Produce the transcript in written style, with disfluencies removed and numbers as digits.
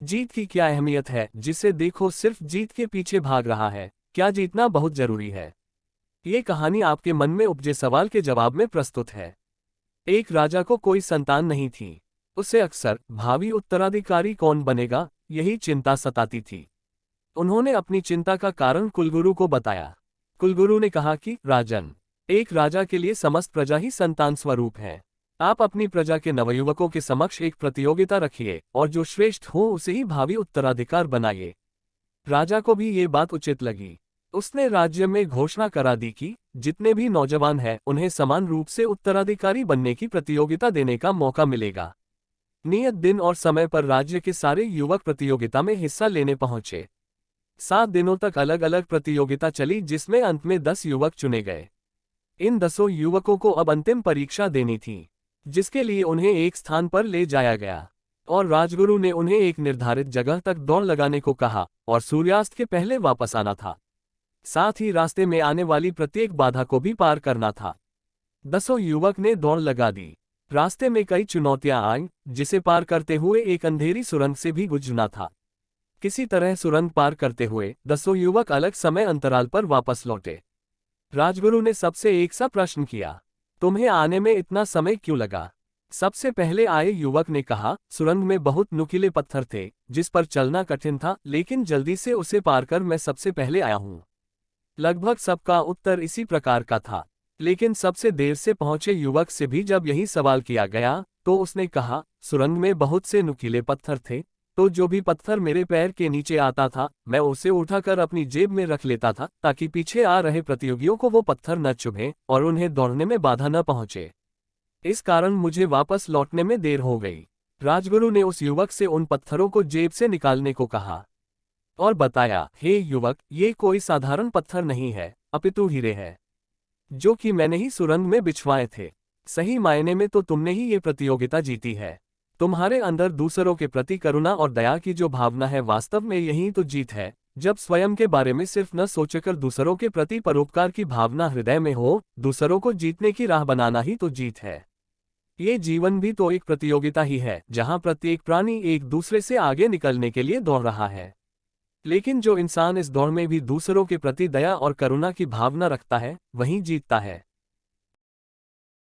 जीत की क्या अहमियत है, जिसे देखो सिर्फ जीत के पीछे भाग रहा है। क्या जीतना बहुत जरूरी है? ये कहानी आपके मन में उपजे सवाल के जवाब में प्रस्तुत है। एक राजा को कोई संतान नहीं थी। उसे अक्सर भावी उत्तराधिकारी कौन बनेगा, यही चिंता सताती थी। उन्होंने अपनी चिंता का कारण कुलगुरु को बताया। कुलगुरु ने कहा कि राजन, एक राजा के लिए समस्त प्रजा ही संतान स्वरूप है। आप अपनी प्रजा के नवयुवकों के समक्ष एक प्रतियोगिता रखिए और जो श्रेष्ठ हो उसे ही भावी उत्तराधिकार बनाइए। राजा को भी ये बात उचित लगी। उसने राज्य में घोषणा करा दी कि जितने भी नौजवान हैं उन्हें समान रूप से उत्तराधिकारी बनने की प्रतियोगिता देने का मौका मिलेगा। नियत दिन और समय पर राज्य के सारे युवक प्रतियोगिता में हिस्सा लेने पहुंचे। 7 दिनों तक अलग अलग प्रतियोगिता चली, जिसमें अंत में 10 युवक चुने गए। इन 10 युवकों को अब अंतिम परीक्षा देनी थी, जिसके लिए उन्हें एक स्थान पर ले जाया गया और राजगुरु ने उन्हें एक निर्धारित जगह तक दौड़ लगाने को कहा और सूर्यास्त के पहले वापस आना था। साथ ही रास्ते में आने वाली प्रत्येक बाधा को भी पार करना था। 10 युवक ने दौड़ लगा दी। रास्ते में कई चुनौतियां आईं, जिसे पार करते हुए एक अंधेरी सुरंग से भी गुजरना था। किसी तरह सुरंग पार करते हुए 10 युवक अलग समय अंतराल पर वापस लौटे। राजगुरु ने सबसे एक सा प्रश्न किया, तुम्हें आने में इतना समय क्यों लगा? सबसे पहले आए युवक ने कहा, सुरंग में बहुत नुकीले पत्थर थे, जिस पर चलना कठिन था, लेकिन जल्दी से उसे पार कर मैं सबसे पहले आया हूँ। लगभग सबका उत्तर इसी प्रकार का था, लेकिन सबसे देर से पहुंचे युवक से भी जब यही सवाल किया गया, तो उसने कहा, सुरंग में बहुत से नुकीले पत्थर थे, तो जो भी पत्थर मेरे पैर के नीचे आता था मैं उसे उठाकर अपनी जेब में रख लेता था, ताकि पीछे आ रहे प्रतियोगियों को वो पत्थर न चुभे और उन्हें दौड़ने में बाधा न पहुंचे। इस कारण मुझे वापस लौटने में देर हो गई। राजगुरु ने उस युवक से उन पत्थरों को जेब से निकालने को कहा और बताया, हे युवक, ये कोई साधारण पत्थर नहीं है, अपितु हीरे है, जो कि मैंने ही सुरंग में बिछवाए थे। सही मायने में तो तुमने ही ये प्रतियोगिता जीती है। तुम्हारे अंदर दूसरों के प्रति करुणा और दया की जो भावना है, वास्तव में यही तो जीत है। जब स्वयं के बारे में सिर्फ न सोचकर दूसरों के प्रति परोपकार की भावना हृदय में हो, दूसरों को जीतने की राह बनाना ही तो जीत है। ये जीवन भी तो एक प्रतियोगिता ही है, जहां प्रत्येक प्राणी एक दूसरे से आगे निकलने के लिए दौड़ रहा है। लेकिन जो इंसान इस दौड़ में भी दूसरों के प्रति दया और करुणा की भावना रखता है, वही जीतता है।